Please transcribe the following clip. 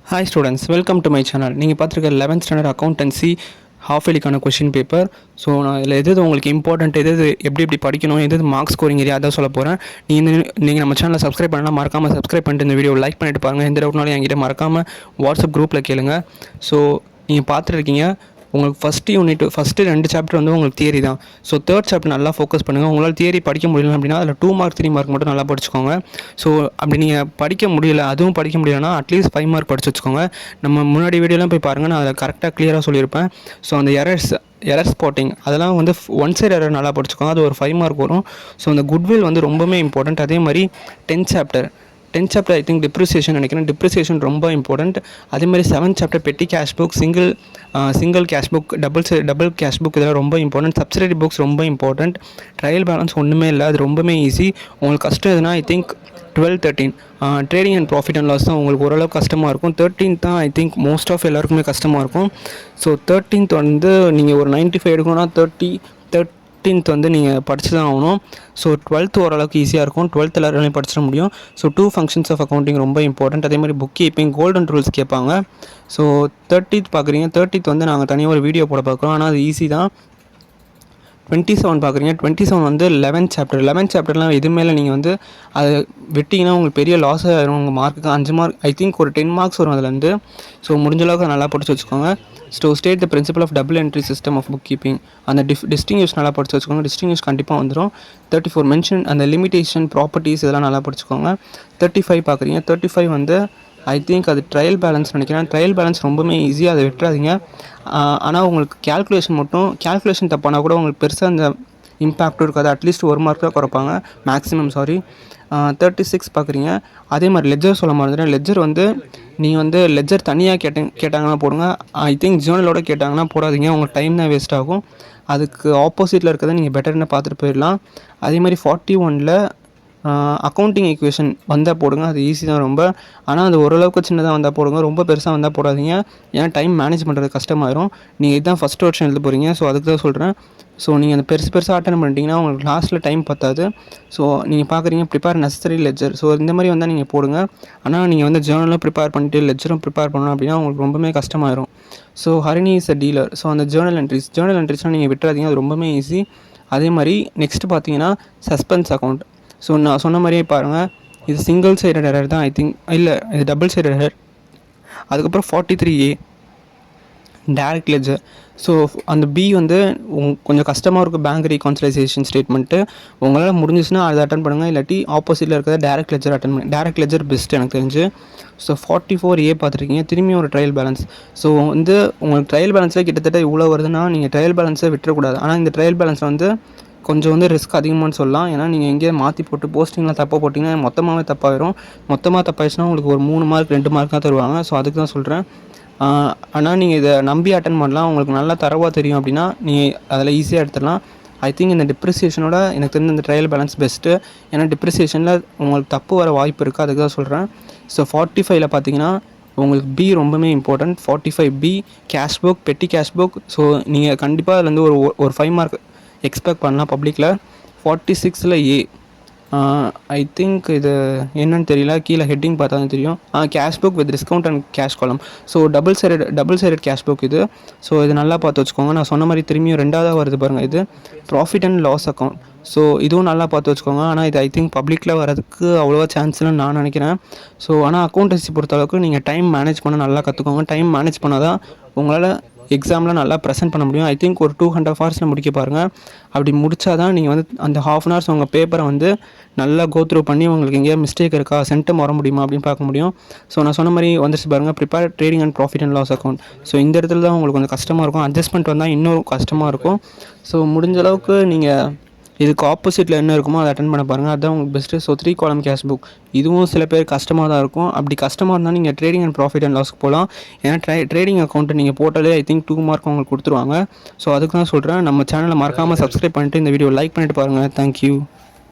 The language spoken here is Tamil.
Hi students, welcome to my channel. நீங்கள் பார்த்துருக்க 11th ஸ்டாண்டர்ட் அக்கௌண்டன்சி ஹாஃப் இயர்லிக்கான கொஷின் பேப்பர். ஸோ நான் இதில் எது உங்களுக்கு இம்பார்ட்டன்ட், எப்படி படிக்கணும், மார்க்ஸ் ஸ்கோரிங் ஏரியா அதான் சொல்ல போகிறேன். நீங்கள் நம்ம சேனலை சப்ஸ்கிரைப் பண்ணலாம், மறக்காமல் சப்ஸ்கிரைப் பண்ணிட்டு இந்த வீடியோ லைக் பண்ணிட்டு பாருங்கள். எந்த டவுட்னாலும் என்கிட்ட மறக்காமல் வாட்ஸ்அப் குரூப்பில் கேளுங்க. ஸோ நீங்கள் பார்த்துருக்கீங்க, உங்களுக்கு ஃபஸ்ட்டு 2 சாப்டர் வந்து உங்களுக்கு தியரி தான். ஸோ தேர்ட் சாப்டர் நல்லா ஃபோக்கஸ் பண்ணுங்கள். உங்களால் தியரி படிக்க முடியல அப்படின்னா அதில் 2 மார்க் 3 மார்க் மட்டும் நல்லா படிச்சுக்கோங்க. ஸோ அப்படி நீங்கள் படிக்க முடியல, அதுவும் படிக்க முடியலன்னா அட்லீஸ்ட் 5 மார்க் படிச்சு வச்சுக்கோங்க. நம்ம முன்னாடி வீடியோலாம் போய் பாருங்கள், நான் அதில் கரெக்டாக கிளியராக சொல்லியிருப்பேன். ஸோ அந்த எரர் ஸ்பாட்டிங் அதெல்லாம் வந்து ஒன் சைடு எரர் நல்லா படிச்சுக்கோங்க, அது ஒரு 5 மார்க் வரும். ஸோ அந்த குட்வில் வந்து ரொம்பவே இம்பார்ட்டண்ட். அதே மாதிரி 10th chapter I think depreciation நினைக்கிறேன். டிப்ரிசியேஷன் ரொம்ப இம்பார்ட்டண்ட். அதே மாதிரி 7th chapter petty cash book, single cash book, double cash book, இதெல்லாம் ரொம்ப இம்பார்ட்டண்ட். சப்சிடரி புக்ஸ் ரொம்ப இம்பார்ட்டண்ட். ட்ரையல் பேலன்ஸ் ஒன்றுமே இல்லை, அது ரொம்பவே ஈஸி. உங்களுக்கு கஷ்டம் எதுனா I think 12, 13 trading and profit and loss தான் உங்களுக்கு ஓரளவுக்கு கஷ்டமாக இருக்கும். 13th தான் ஐ திங்க் மோஸ்ட் ஆஃப் எல்லாருக்குமே கஷ்டமாக இருக்கும். ஸோ 13th வந்து நீங்கள் ஒரு 95 எடுக்கணும்னா 13th வந்து நீங்கள் படிச்சு தான் ஆகணும். ஸோ 12th ஓரளவுக்கு ஈஸியாக இருக்கும். 12th எல்லாருமே படிச்சிட முடியும். ஸோ 2 ஃபங்க்ஷன்ஸ் ஆஃப் அக்கௌண்டிங் ரொம்ப இம்பார்ட்டண்ட். அதே மாதிரி புக் கீப்பிங், கோல்டன் ரூல்ஸ் கேட்பாங்க. ஸோ 30th பார்க்குறீங்க. 30th வந்து நாங்கள் தனியாக ஒரு வீடியோ போட பார்க்குறோம், ஆனால் அது ஈஸி தான். 27 பார்க்குறீங்க. 27 வந்து 11th சாப்டர்லாம் இது மேலே நீங்கள் வந்து அதை விட்டிங்கன்னா உங்களுக்கு பெரிய லாஸ் ஆகிடும். உங்கள் மார்க்குக்கு 5 மார்க் ஐ திங்க் ஒரு 10 மார்க்ஸ் வரும் அதுலேருந்து. ஸோ முடிஞ்ச அளவுக்கு நல்லா படிச்சு வச்சுக்கோங்க. State the principle of double entry system of bookkeeping, அந்த டிஸ்டிங்யூஷ் நல்லா படிச்சு வச்சுக்கோங்க. டிஸ்டிங்யூஷ் கண்டிப்பாக வந்துடும். 34 மென்ஷன் அந்த லிமிடேஷன் ப்ராப்பர்ட்டிஸ் இதெல்லாம் நல்லா படிச்சுக்கோங்க. 35 பார்க்குறீங்க. 35 வந்து ஐ திங்க் அது ட்ரையல் பேலன்ஸ் நினைக்கிறேன். ட்ரையல் பேலன்ஸ் ரொம்பவே ஈஸியாக, அதை விட்டுறாதீங்க. ஆனால் உங்களுக்கு கேல்குலேஷன் தப்பானா கூட உங்களுக்கு பெருசாக அந்த இம்பேக்டும் இருக்காது. அட்லீஸ்ட் 1 மார்க் தான் குறைப்பாங்க மேக்ஸிமம். 36 பார்க்குறீங்க. அதே மாதிரி லெஜர் சொல்ல மாதிரி, லெஜர் வந்து நீங்கள் வந்து லெஜர் தனியாக கேட்டாங்கன்னா போடுங்க. ஐ திங்க் ஜேர்னலோட கேட்டாங்கன்னா போடாதீங்க, உங்கள் டைம் தான் வேஸ்ட் ஆகும். அதுக்கு ஆப்போசிட்டில் இருக்கிறத நீங்கள் பெட்டர்னு பார்த்துட்டு போயிடலாம். அதே மாதிரி 41ல் அக்கௌண்டிங் ஈக்குவேஷன் வந்தால் போடுங்க, அது ஈஸி தான் ரொம்ப. ஆனால் அது ஓரளவுக்கு சின்னதாக வந்தால் போடுங்க, ரொம்ப பெருசாக வந்தால் போடாதீங்க. ஏன்னா டைம் மேனேஜ் பண்ணுறது கஷ்டமாயிரும். நீங்கள் இதுதான் ஃபஸ்ட் வருஷன் எழுத போகிறீங்க, ஸோ அதுக்கு தான் சொல்கிறேன். ஸோ நீங்கள் அந்த பெருசாக அட்டன் பண்ணிட்டீங்கன்னா உங்களுக்கு லாஸ்ட்டில் டைம் பத்தாது. ஸோ நீங்கள் பார்க்குறீங்க ப்ரிப்பேர் நெசசரி லெஜர், ஸோ இந்த மாதிரி வந்தால் நீங்கள் போடுங்க. ஆனால் நீங்கள் வந்து ஜேர்னலும் ப்ரிப்பேர் பண்ணிட்டு லெஜரும் ப்ரிப்பேர் பண்ணணும் அப்படின்னா உங்களுக்கு ரொம்பவே கஷ்டமாயிரும். So Harini is a dealer. So அந்த ஜேர்னல் என்ட்ரிஸ்லாம் நீங்கள் விட்டுறாதீங்க, அது ரொம்பவே ஈஸி. அதே மாதிரி நெக்ஸ்ட்டு பார்த்தீங்கன்னா சஸ்பென்ஸ் அக்கௌண்ட். ஸோ நான் சொன்ன மாதிரியே பாருங்கள், இது சிங்கிள் சைடட் எரர் தான் ஐ திங்க், இல்லை இது டபுள் சைடட் எரர். அதுக்கப்புறம் 43A டைரக்ட் லெஜர். ஸோ அந்த பி வந்து கொஞ்சம் கஷ்டமாக இருக்கும். பேங்க் ரீகான்சிலைசேஷன் ஸ்டேட்மெண்ட்டு உங்களால் முடிஞ்சிச்சுன்னா அதை அட்டன் பண்ணுங்கள், இல்லாட்டி ஆப்போசிட்டில் இருக்கிறத டைரக்ட் லெஜர் அட்டன் பண்ணி. டைரக்ட் லெஜர் பெஸ்ட் எனக்கு தெரிஞ்சு. ஸோ 44A பார்த்துருக்கீங்க. திரும்பி ஒரு ட்ரையல் பேலன்ஸ். ஸோ வந்து உங்களுக்கு ட்ரையல் பேலன்ஸில் கிட்டத்தட்ட இவ்வளோ வருதுன்னா நீங்கள் ட்ரையல் பேலன்ஸை விட்டுறக்கூடாது. ஆனால் இந்த ட்ரையல் பேலன்ஸில் வந்து கொஞ்சம் வந்து ரிஸ்க் அதிகமானு சொல்லலாம். ஏன்னா நீங்கள் எங்கேயே மாற்றி போட்டு போஸ்டிங்கில் தப்பாக போட்டிங்கன்னா மொத்தமாகவே தப்பாகிடும். மொத்தமாக தப்பாகிடுச்சுன்னா உங்களுக்கு ஒரு 3 மார்க் 2 மார்க் தான் தருவாங்க. ஸோ அதுக்கு தான் சொல்கிறேன். ஆனால் நீங்கள் இதை நம்பி அட்டன் பண்ணலாம். உங்களுக்கு நல்லா தரவாக தெரியும் அப்படின்னா நீங்கள் அதில் ஈஸியாக எடுத்துடலாம். ஐ திங்க் இந்த டிப்ரிசியேஷனோட எனக்கு தெரிஞ்ச இந்த ட்ரையல் பேலன்ஸ் பெஸ்ட்டு. ஏன்னா டிப்ரிசியேஷனில் உங்களுக்கு தப்பு வர வாய்ப்பு இருக்குது, அதுக்கு தான் சொல்கிறேன். ஸோ 45ல் பார்த்தீங்கன்னா உங்களுக்கு பி ரொம்பவே இம்பார்ட்டண்ட். 45B கேஷ் புக், பெட்டி கேஷ் புக். ஸோ நீங்கள் கண்டிப்பாக அதுலேருந்து ஒரு 5 மார்க் எக்ஸ்பெக்ட் பண்ணலாம் பப்ளிக்கில். 46ல் A ஐ திங்க் இது என்னன்னு தெரியல, கீழே ஹெட்டிங் பார்த்தா தான் தெரியும். Cash book with discount and cash column. So double sided cash book இது. ஸோ இது நல்லா பார்த்து வச்சுக்கோங்க. நான் சொன்ன மாதிரி திரும்பியும் 2ஆவதாக வருது பாருங்கள், இது profit and loss account. So இதுவும் நல்லா பார்த்து வச்சுக்கோங்க. ஆனால் இது ஐ திங்க் பப்ளிக்கில் வரதுக்கு அவ்வளோவா சான்ஸ் இல்லைன்னு நான் நினைக்கிறேன். ஸோ ஆனால் அக்கௌண்டன்சி பொறுத்தளவுக்கு நீங்கள் டைம் மேனேஜ் பண்ண நல்லா கற்றுக்கோங்க. டைம் மேனேஜ் பண்ணால் தான் உங்களால் எக்ஸாமில் நல்லா ப்ரெசென்ட் பண்ண முடியும். ஐ திங்க் ஒரு 2.5 ஹவர்ஸில் முடிக்க பாருங்கள். அப்படி முடித்தா தான் நீங்கள் வந்து அந்த 1/2 hours உங்கள் பேப்பரை வந்து நல்லா கோத்ரூ பண்ணி உங்களுக்கு எங்கேயா மிஸ்டேக் இருக்கா, சென்டம் வர முடியுமா அப்படின்னு பார்க்க முடியும். ஸோ நான் சொன்ன மாதிரி வந்துச்சு பாருங்கள், prepare trading and profit and loss account. So இந்த இடத்துல தான் உங்களுக்கு கொஞ்சம் கஷ்டமாக இருக்கும். அட்ஜஸ்ட்மெண்ட் வந்தால் இன்னும் கஷ்டமாக இருக்கும். ஸோ முடிஞ்ச அளவுக்கு நீங்கள் இதுக்கு ஆப்போசிட்டில் என்ன இருக்குமோ அதை அட்டன் பண்ண பாருங்கள், அதுதான் உங்களுக்கு best. So 3 column cash book, இதுவும் சில பேர் கஷ்டமாக தான் இருக்கும். அப்படி கஷ்டமாக இருந்தால் நீங்கள் ட்ரேடிங் அண்ட் ப்ராஃபிட் அண்ட் லாஸ்க்கு போகலாம். ஏன்னா ட்ரேடிங் அக்கௌண்ட்டு நீங்கள் போட்டாலே ஐ திங்க் 2 மார்க் உங்களுக்கு கொடுத்துருவாங்க. ஸோ அதுக்கு தான் சொல்கிறேன், நம்ம சேனலை மறக்காமல் சப்ஸ்கிரைப் பண்ணிட்டு இந்த வீடியோ லைக் பண்ணிட்டு பாருங்கள். தேங்க்யூ.